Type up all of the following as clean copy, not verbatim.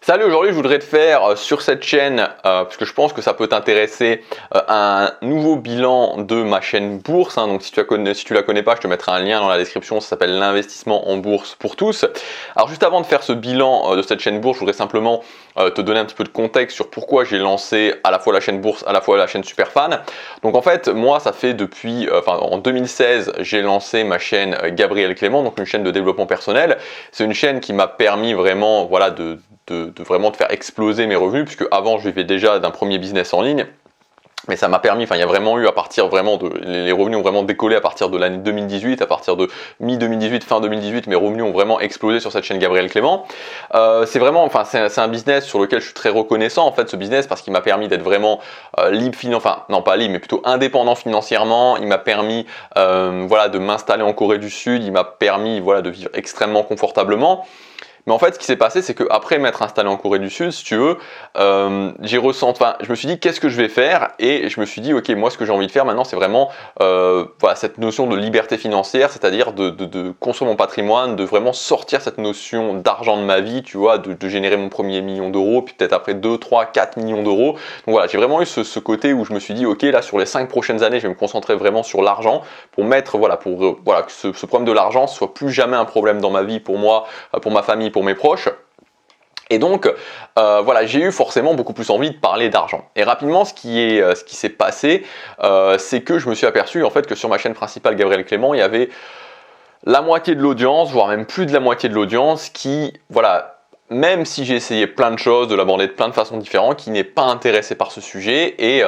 Salut, aujourd'hui je voudrais te faire sur cette chaîne, parce que je pense que ça peut t'intéresser, un nouveau bilan de ma chaîne bourse. Donc si tu la connais pas, je te mettrai un lien dans la description, ça s'appelle l'investissement en bourse pour tous. Alors juste avant de faire ce bilan de cette chaîne bourse, je voudrais simplement te donner un petit peu de contexte sur pourquoi j'ai lancé à la fois la chaîne bourse, à la fois la chaîne Superfan. Donc en fait, moi ça fait depuis, en 2016, j'ai lancé ma chaîne Gabriel Clément, donc une chaîne de développement personnel. C'est une chaîne qui m'a permis vraiment, voilà, de vraiment de faire exploser mes revenus, puisque avant je vivais déjà d'un premier business en ligne, mais ça m'a permis, il y a vraiment eu à partir vraiment de, les revenus ont vraiment décollé à partir de l'année 2018, à partir de mi-2018, fin 2018, mes revenus ont vraiment explosé sur cette chaîne Gabriel Clément. C'est vraiment, c'est un business sur lequel je suis très reconnaissant en fait, ce business, parce qu'il m'a permis d'être vraiment libre, non pas libre, mais plutôt indépendant financièrement. Il m'a permis, voilà, de m'installer en Corée du Sud. Il m'a permis, voilà, de vivre extrêmement confortablement. Mais en fait, ce qui s'est passé, c'est qu'après m'être installé en Corée du Sud, si tu veux, je me suis dit qu'est-ce que je vais faire, et je me suis dit ok, moi ce que j'ai envie de faire maintenant, c'est vraiment voilà, cette notion de liberté financière, c'est-à-dire de construire mon patrimoine, de vraiment sortir cette notion d'argent de ma vie, tu vois, de générer mon premier million d'euros, puis peut-être après 2, 3, 4 millions d'euros. Donc voilà, j'ai vraiment eu ce côté où je me suis dit ok, là sur les 5 prochaines années, je vais me concentrer vraiment sur l'argent pour mettre, voilà, que ce problème de l'argent soit plus jamais un problème dans ma vie, pour moi, pour ma famille, pour mes proches. Et donc, voilà, j'ai eu forcément beaucoup plus envie de parler d'argent. Et rapidement, ce qui s'est passé, c'est que je me suis aperçu en fait que sur ma chaîne principale Gabriel Clément, il y avait la moitié de l'audience, voire même plus de la moitié de l'audience qui, voilà, même si j'ai essayé plein de choses, de l'aborder de plein de façons différentes, qui n'est pas intéressé par ce sujet. Et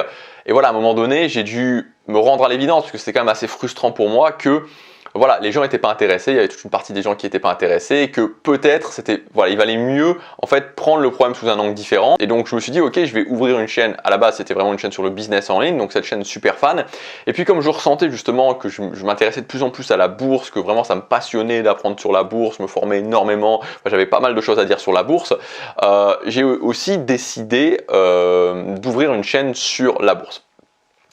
voilà, à un moment donné, j'ai dû me rendre à l'évidence, parce que c'était quand même assez frustrant pour moi que voilà, les gens n'étaient pas intéressés, il y avait toute une partie des gens qui n'étaient pas intéressés, et que peut-être voilà, il valait mieux en fait prendre le problème sous un angle différent. Et donc je me suis dit ok, je vais ouvrir une chaîne. À la base c'était vraiment une chaîne sur le business en ligne, donc cette chaîne Superfan. Et puis comme je ressentais justement que je m'intéressais de plus en plus à la bourse, que vraiment ça me passionnait d'apprendre sur la bourse, me former énormément, j'avais pas mal de choses à dire sur la bourse, j'ai aussi décidé d'ouvrir une chaîne sur la bourse.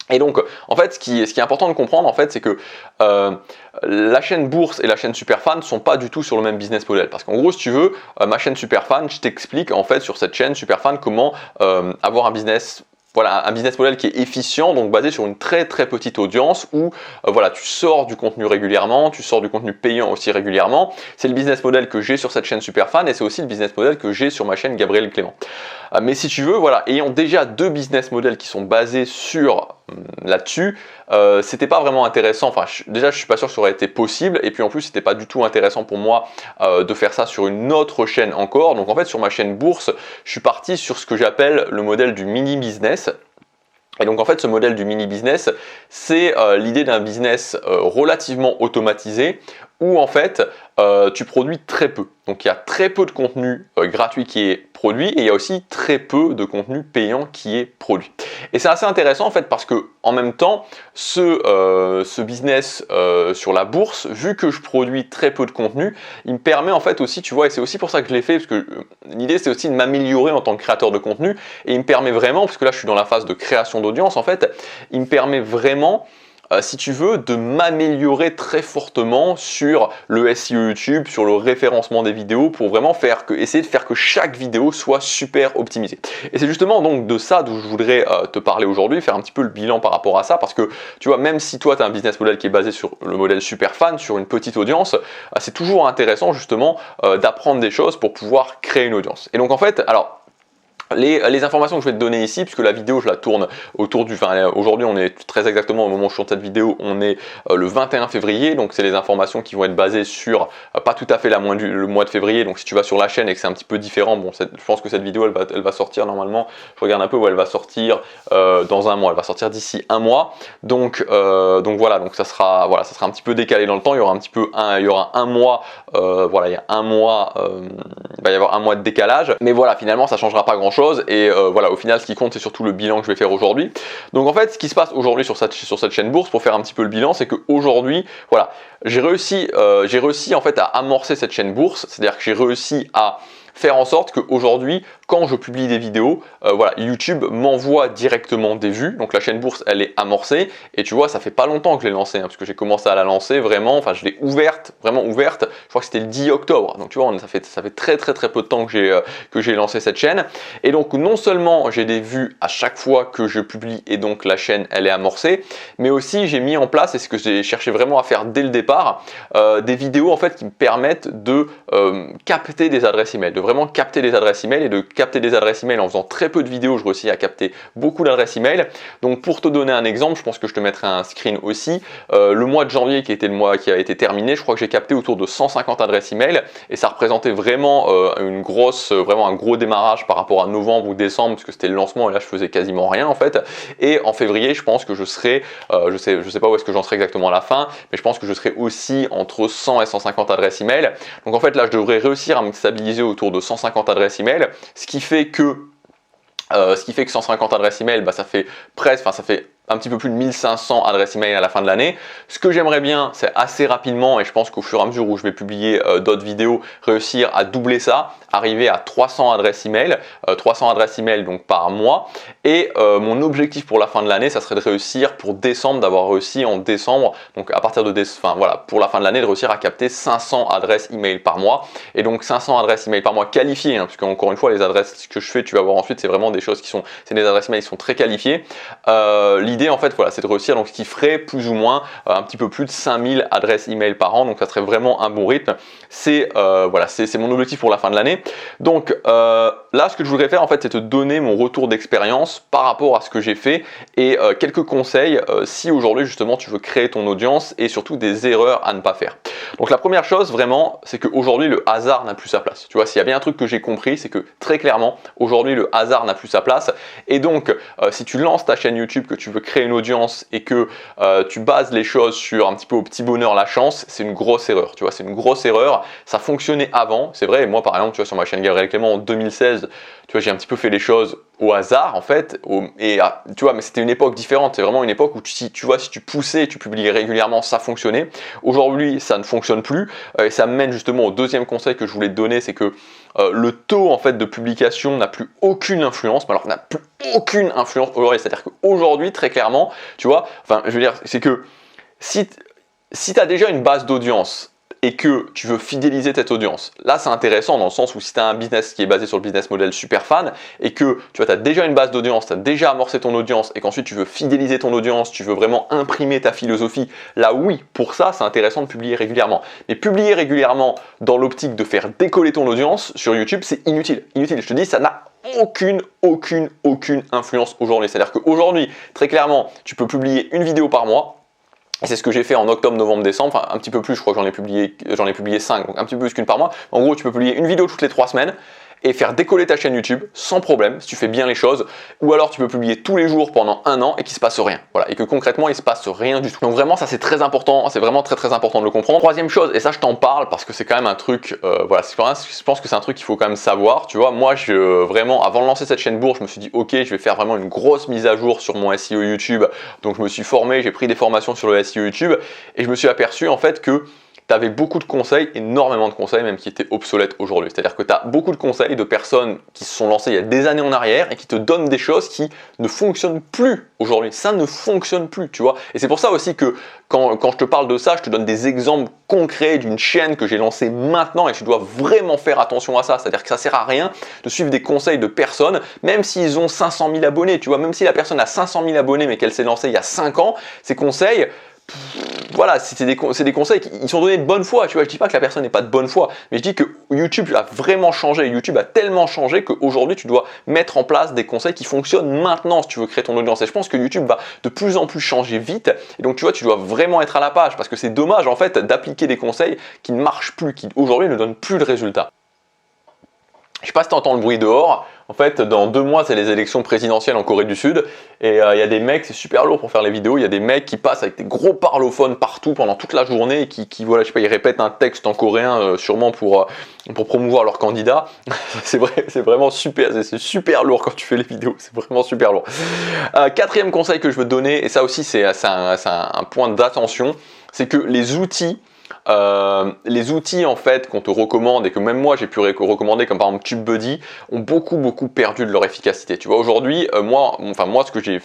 Et donc, en fait, ce qui est important de comprendre, en fait, c'est que la chaîne bourse et la chaîne Superfan ne sont pas du tout sur le même business model. Parce qu'en gros, si tu veux, ma chaîne Superfan, je t'explique en fait sur cette chaîne Superfan comment avoir un business. Voilà, un business model qui est efficient, donc basé sur une très très petite audience où voilà, tu sors du contenu régulièrement, tu sors du contenu payant aussi régulièrement. C'est le business model que j'ai sur cette chaîne Superfan, et c'est aussi le business model que j'ai sur ma chaîne Gabriel Clément. Mais si tu veux, voilà, ayant déjà deux business models qui sont basés sur là-dessus, c'était pas vraiment intéressant. Déjà, je suis pas sûr que ça aurait été possible, et puis en plus, c'était pas du tout intéressant pour moi de faire ça sur une autre chaîne encore. Donc en fait, sur ma chaîne bourse, je suis parti sur ce que j'appelle le modèle du mini business. Et donc en fait, ce modèle du mini business, c'est l'idée d'un business relativement automatisé où en fait tu produis très peu. Donc il y a très peu de contenu gratuit qui est produit, et il y a aussi très peu de contenu payant qui est produit. Et c'est assez intéressant en fait, parce que en même temps, ce business sur la bourse, vu que je produis très peu de contenu, il me permet en fait aussi, tu vois, et c'est aussi pour ça que je l'ai fait, parce que l'idée c'est aussi de m'améliorer en tant que créateur de contenu, et il me permet vraiment, parce que là je suis dans la phase de création d'audience en fait, il me permet vraiment, si tu veux, de m'améliorer très fortement sur le SEO YouTube, sur le référencement des vidéos, pour vraiment essayer de faire que chaque vidéo soit super optimisée. Et c'est justement donc de ça dont je voudrais te parler aujourd'hui, faire un petit peu le bilan par rapport à ça, parce que tu vois, même si toi tu as un business model qui est basé sur le modèle Superfan, sur une petite audience, c'est toujours intéressant justement d'apprendre des choses pour pouvoir créer une audience. Et donc en fait, alors, les informations que je vais te donner ici, puisque la vidéo je la tourne autour du, aujourd'hui on est très exactement au moment où je tourne cette vidéo, on est le 21 février, donc c'est les informations qui vont être basées sur pas tout à fait le mois de février. Donc si tu vas sur la chaîne et que c'est un petit peu différent, bon, je pense que cette vidéo elle va sortir normalement, je regarde un peu où elle va sortir dans un mois, elle va sortir d'ici un mois, donc voilà, donc ça sera un petit peu décalé dans le temps, il y aura un mois, voilà, il y a un mois, il va y avoir un mois de décalage, mais voilà, finalement ça changera pas grand chose. Et voilà, au final ce qui compte c'est surtout le bilan que je vais faire aujourd'hui. Donc en fait ce qui se passe aujourd'hui sur cette chaîne bourse, pour faire un petit peu le bilan, c'est qu'aujourd'hui voilà, j'ai réussi en fait à amorcer cette chaîne bourse, c'est-à-dire que j'ai réussi à faire en sorte qu'aujourd'hui, quand je publie des vidéos, voilà, YouTube m'envoie directement des vues. Donc la chaîne bourse, elle est amorcée. Et tu vois, ça fait pas longtemps que je l'ai lancée, parce que j'ai commencé à la lancer vraiment, enfin je l'ai ouverte, vraiment ouverte. Je crois que c'était le 10 octobre. Donc tu vois, ça fait très peu de temps que j'ai lancé cette chaîne. Et donc non seulement j'ai des vues à chaque fois que je publie et donc la chaîne, elle est amorcée, mais aussi j'ai mis en place, et ce que j'ai cherché vraiment à faire dès le départ, des vidéos en fait qui me permettent de capter des adresses email, de vraiment capter des adresses email et de capter des adresses email en faisant très peu de vidéos, je réussis à capter beaucoup d'adresses email. Donc pour te donner un exemple, je pense que je te mettrai un screen aussi, le mois de janvier qui était le mois qui a été terminé, je crois que j'ai capté autour de 150 adresses email et ça représentait vraiment vraiment un gros démarrage par rapport à novembre ou décembre parce que c'était le lancement et là je faisais quasiment rien en fait. Et en février, je pense que je serai, je sais pas où est-ce que j'en serai exactement à la fin, mais je pense que je serai aussi entre 100 et 150 adresses email. Donc en fait là je devrais réussir à me stabiliser autour de 150 adresses email, ce qui fait que 150 adresses email, bah, ça fait presque, ça fait un petit peu plus de 1500 adresses email à la fin de l'année. Ce que j'aimerais bien, c'est assez rapidement, et je pense qu'au fur et à mesure où je vais publier d'autres vidéos, réussir à doubler ça, arriver à 300 adresses email, 300 adresses email donc par mois. Et mon objectif pour la fin de l'année, ça serait de réussir pour décembre, d'avoir réussi en décembre, donc à partir de décembre, voilà, pour la fin de l'année, de réussir à capter 500 adresses email par mois. Et donc 500 adresses email par mois qualifiées, parce qu'encore une fois, les adresses que je fais, tu vas voir ensuite, c'est vraiment des choses qui sont, c'est des adresses email qui sont très qualifiées. L'idée en fait, voilà, c'est de réussir, donc ce qui ferait plus ou moins un petit peu plus de 5000 adresses email par an, donc ça serait vraiment un bon rythme. C'est voilà, c'est mon objectif pour la fin de l'année. Donc là, ce que je voudrais faire en fait, c'est te donner mon retour d'expérience par rapport à ce que j'ai fait et quelques conseils si aujourd'hui justement tu veux créer ton audience et surtout des erreurs à ne pas faire. Donc la première chose vraiment, c'est qu'aujourd'hui le hasard n'a plus sa place. Tu vois, s'il y a bien un truc que j'ai compris, c'est que très clairement aujourd'hui le hasard n'a plus sa place et donc si tu lances ta chaîne YouTube, que tu veux créer une audience et que tu bases les choses sur un petit peu au petit bonheur la chance, c'est une grosse erreur. Tu vois, c'est une grosse erreur. Ça fonctionnait avant, c'est vrai. Moi par exemple, tu vois, sur ma chaîne Gabriel Clément en 2016, tu vois, j'ai un petit peu fait les choses au hasard en fait, tu vois, mais c'était une époque différente. C'est vraiment une époque où tu vois, si tu poussais, tu publiais régulièrement, ça fonctionnait. Aujourd'hui, ça ne fonctionne plus. Et ça me mène justement au deuxième conseil que je voulais te donner, c'est que le taux en fait de publication n'a plus aucune influence. Alors n'a plus aucune influence aujourd'hui. C'est-à-dire qu'aujourd'hui, très clairement, tu vois, enfin, je veux dire, c'est que si tu as déjà une base d'audience et que tu veux fidéliser cette audience, là c'est intéressant dans le sens où si tu as un business qui est basé sur le business model super fan et que tu as déjà une base d'audience, tu as déjà amorcé ton audience et qu'ensuite tu veux fidéliser ton audience, tu veux vraiment imprimer ta philosophie, là oui, pour ça c'est intéressant de publier régulièrement. Mais publier régulièrement dans l'optique de faire décoller ton audience sur YouTube, c'est inutile. Inutile, je te dis, ça n'a aucune influence aujourd'hui. C'est-à-dire qu'aujourd'hui, très clairement, tu peux publier une vidéo par mois. Et c'est ce que j'ai fait en octobre, novembre, décembre, enfin un petit peu plus, je crois que j'en ai publié 5, donc un petit peu plus qu'une par mois. En gros, tu peux publier une vidéo toutes les 3 semaines et faire décoller ta chaîne YouTube sans problème, si tu fais bien les choses. Ou alors tu peux publier tous les jours pendant 1 an et qu'il se passe rien. Voilà, et que concrètement, il se passe rien du tout. Donc vraiment, ça c'est très important, c'est vraiment très important de le comprendre. Troisième chose, et ça je t'en parle parce que c'est quand même un truc, voilà, je pense que c'est un truc qu'il faut quand même savoir. Tu vois, moi vraiment, avant de lancer cette chaîne bourse, je me suis dit ok, je vais faire vraiment une grosse mise à jour sur mon SEO YouTube. Donc je me suis formé, j'ai pris des formations sur le SEO YouTube et je me suis aperçu en fait que tu avais beaucoup de conseils, énormément de conseils même qui étaient obsolètes aujourd'hui. C'est-à-dire que tu as beaucoup de conseils de personnes qui se sont lancées il y a des années en arrière et qui te donnent des choses qui ne fonctionnent plus aujourd'hui. Ça ne fonctionne plus, tu vois. Et c'est pour ça aussi que quand je te parle de ça, je te donne des exemples concrets d'une chaîne que j'ai lancée maintenant et tu dois vraiment faire attention à ça. C'est-à-dire que ça sert à rien de suivre des conseils de personnes, même s'ils ont 500 000 abonnés, tu vois. Même si la personne a 500 000 abonnés mais qu'elle s'est lancée il y a 5 ans, ces conseils, voilà, c'est des conseils qui sont donnés de bonne foi, tu vois. Je dis pas que la personne n'est pas de bonne foi, mais je dis que YouTube a vraiment changé. YouTube a tellement changé qu'aujourd'hui tu dois mettre en place des conseils qui fonctionnent maintenant si tu veux créer ton audience. Et je pense que YouTube va de plus en plus changer vite. Et donc tu vois, tu dois vraiment être à la page parce que c'est dommage en fait d'appliquer des conseils qui ne marchent plus, qui aujourd'hui ne donnent plus de résultats. Je sais pas si tu entends le bruit dehors. En fait, dans 2 mois, c'est les élections présidentielles en Corée du Sud. Et il y a des mecs, c'est super lourd pour faire les vidéos. Il y a des mecs qui passent avec des gros parlophones partout pendant toute la journée et qui voilà, je sais pas, ils répètent un texte en coréen sûrement pour promouvoir leur candidat. C'est vrai, c'est vraiment super, c'est super lourd quand tu fais les vidéos. C'est vraiment super lourd. 4e conseil que je veux te donner, et ça aussi c'est un point d'attention, c'est que les outils les outils en fait qu'on te recommande et que même moi j'ai pu recommander, comme par exemple TubeBuddy, ont beaucoup perdu de leur efficacité. Tu vois, aujourd'hui, moi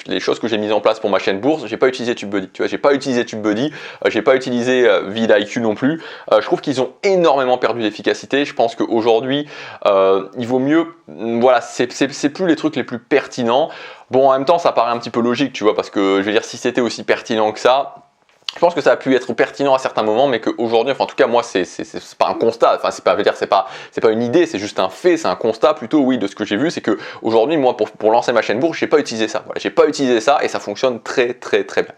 les choses que j'ai mises en place pour ma chaîne bourse, j'ai pas utilisé TubeBuddy. Tu vois, j'ai pas utilisé TubeBuddy, j'ai pas utilisé vidIQ non plus. Je trouve qu'ils ont énormément perdu d'efficacité. Je pense qu'aujourd'hui, il vaut mieux, voilà, c'est plus les trucs les plus pertinents. Bon, en même temps, ça paraît un petit peu logique, tu vois, parce que je veux dire, si c'était aussi pertinent que ça, je pense que ça a pu être pertinent à certains moments, mais qu'aujourd'hui, enfin en tout cas moi c'est pas un constat, enfin c'est pas, je veux dire, c'est pas une idée, c'est juste un fait, c'est un constat plutôt, oui, de ce que j'ai vu, c'est que aujourd'hui moi pour lancer ma chaîne bourse, j'ai pas utilisé ça, voilà, j'ai pas utilisé ça et ça fonctionne très bien.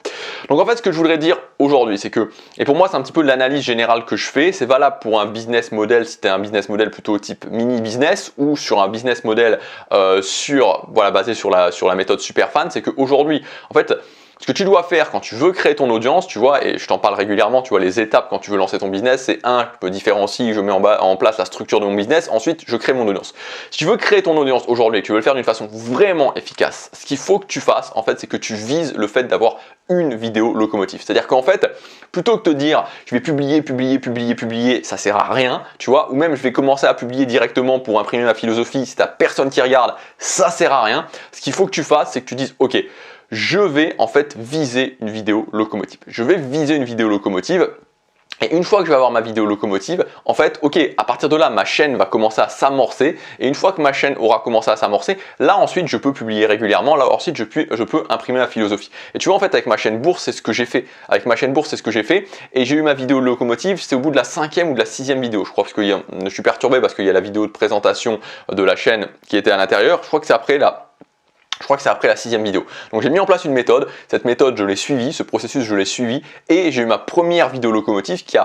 Donc en fait ce que je voudrais dire aujourd'hui, c'est que, et pour moi c'est un petit peu de l'analyse générale que je fais, c'est valable pour un business model si tu es un business model plutôt type mini business ou sur un business model basé sur la méthode Superfan, c'est qu'aujourd'hui en fait ce que tu dois faire quand tu veux créer ton audience, tu vois, et je t'en parle régulièrement, tu vois, les étapes quand tu veux lancer ton business, c'est je me différencie, je mets en place la structure de mon business, ensuite je crée mon audience. Si tu veux créer ton audience aujourd'hui et que tu veux le faire d'une façon vraiment efficace, ce qu'il faut que tu fasses, en fait, c'est que tu vises le fait d'avoir une vidéo locomotive. C'est-à-dire qu'en fait, plutôt que de te dire, je vais publier, ça sert à rien, tu vois, ou même je vais commencer à publier directement pour imprimer ma philosophie, si t'as personne qui regarde, ça sert à rien. Ce qu'il faut que tu fasses, c'est que tu dises, ok, je vais en fait viser une vidéo locomotive. Je vais viser une vidéo locomotive. Et une fois que je vais avoir ma vidéo locomotive, en fait, ok, à partir de là, ma chaîne va commencer à s'amorcer. Et une fois que ma chaîne aura commencé à s'amorcer, là ensuite, je peux publier régulièrement. Là ensuite, je peux imprimer la philosophie. Et tu vois, en fait, avec ma chaîne bourse, c'est ce que j'ai fait. Avec ma chaîne bourse, c'est ce que j'ai fait. Et j'ai eu ma vidéo locomotive, c'est au bout de la 5e ou de la 6e vidéo. Je crois parce que je suis perturbé parce qu'il y a la vidéo de présentation de la chaîne qui était à l'intérieur. Je crois que c'est après la 6e vidéo. Donc j'ai mis en place une méthode, cette méthode je l'ai suivie, ce processus je l'ai suivi et j'ai eu ma première vidéo locomotive qui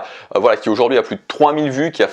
aujourd'hui a plus de 3000 vues, qui a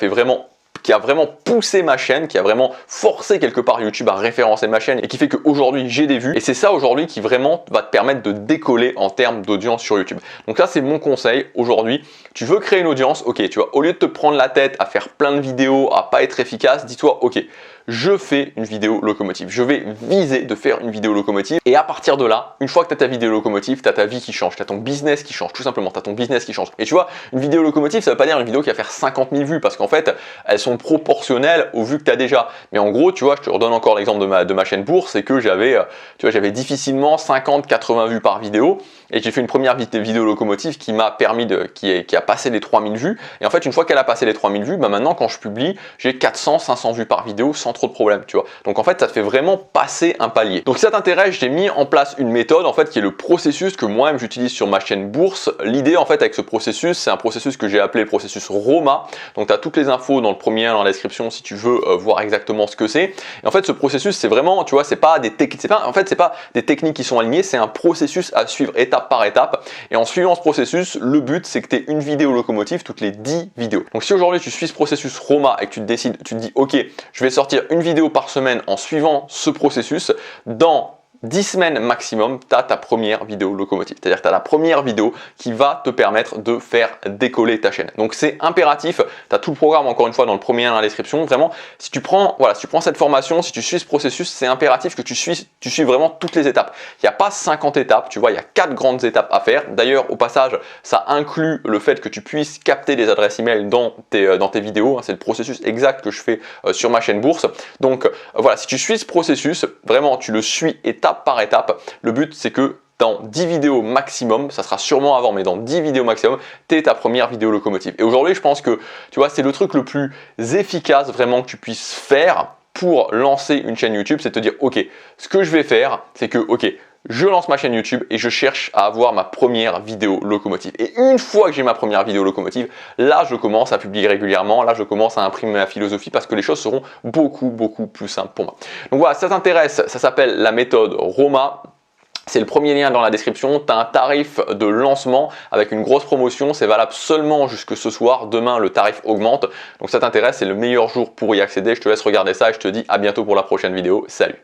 vraiment poussé ma chaîne, qui a vraiment forcé quelque part YouTube à référencer ma chaîne et qui fait qu'aujourd'hui j'ai des vues et c'est ça aujourd'hui qui vraiment va te permettre de décoller en termes d'audience sur YouTube. Donc ça c'est mon conseil aujourd'hui. Tu veux créer une audience, ok, tu vois, au lieu de te prendre la tête à faire plein de vidéos, à pas être efficace, dis-toi, ok, je fais une vidéo locomotive. Je vais viser de faire une vidéo locomotive et à partir de là, une fois que tu as ta vidéo locomotive, tu as ta vie qui change, tu as ton business qui change, tout simplement, tu as ton business qui change. Et tu vois, une vidéo locomotive, ça veut pas dire une vidéo qui va faire 50 000 vues parce qu'en fait, elles sont proportionnelles aux vues que tu as déjà. Mais en gros, tu vois, je te redonne encore l'exemple de ma chaîne bourse, c'est que j'avais difficilement 50-80 vues par vidéo et j'ai fait une première vidéo locomotive qui m'a permis qui a passé les 3000 vues. Et en fait, une fois qu'elle a passé les 3000 vues, bah maintenant, quand je publie, j'ai 400-500 vues par vidéo sans trop de problème, tu vois. Donc en fait, ça te fait vraiment passer un palier. Donc si ça t'intéresse, j'ai mis en place une méthode en fait qui est le processus que moi-même j'utilise sur ma chaîne bourse. L'idée en fait avec ce processus, c'est un processus que j'ai appelé le processus ROMA. Donc tu as toutes les infos dans le premier lien dans la description si tu veux voir exactement ce que c'est. Et en fait, ce processus, c'est vraiment, tu vois, c'est pas des techniques qui sont alignées, c'est un processus à suivre étape par étape. Et en suivant ce processus, le but c'est que tu aies une vidéo locomotive toutes les 10 vidéos. Donc si aujourd'hui tu suis ce processus ROMA et que tu te dis ok, je vais sortir une vidéo par semaine en suivant ce processus, dans 10 semaines maximum, tu as ta première vidéo locomotive. C'est-à-dire que tu as la première vidéo qui va te permettre de faire décoller ta chaîne. Donc c'est impératif, tu as tout le programme encore une fois dans le premier lien dans la description. Vraiment, si tu prends cette formation, si tu suis ce processus, c'est impératif que tu suis vraiment toutes les étapes. Il n'y a pas 50 étapes, tu vois, il y a 4 grandes étapes à faire. D'ailleurs, au passage, ça inclut le fait que tu puisses capter des adresses email dans tes vidéos. C'est le processus exact que je fais sur ma chaîne bourse. Donc voilà, si tu suis ce processus, vraiment tu le suis étape par étape. Le but c'est que dans 10 vidéos maximum, ça sera sûrement avant, mais dans 10 vidéos maximum, tu es ta première vidéo locomotive. Et aujourd'hui, je pense que tu vois, c'est le truc le plus efficace vraiment que tu puisses faire pour lancer une chaîne YouTube, c'est de te dire ok, ce que je vais faire, c'est que ok, je lance ma chaîne YouTube et je cherche à avoir ma première vidéo locomotive. Et une fois que j'ai ma première vidéo locomotive, là je commence à publier régulièrement, là je commence à imprimer ma philosophie parce que les choses seront beaucoup plus simples pour moi. Donc voilà, si ça t'intéresse, ça s'appelle la méthode ROMA. C'est le premier lien dans la description, tu as un tarif de lancement avec une grosse promotion, c'est valable seulement jusque ce soir, demain le tarif augmente. Donc si ça t'intéresse, c'est le meilleur jour pour y accéder, je te laisse regarder ça et je te dis à bientôt pour la prochaine vidéo, salut!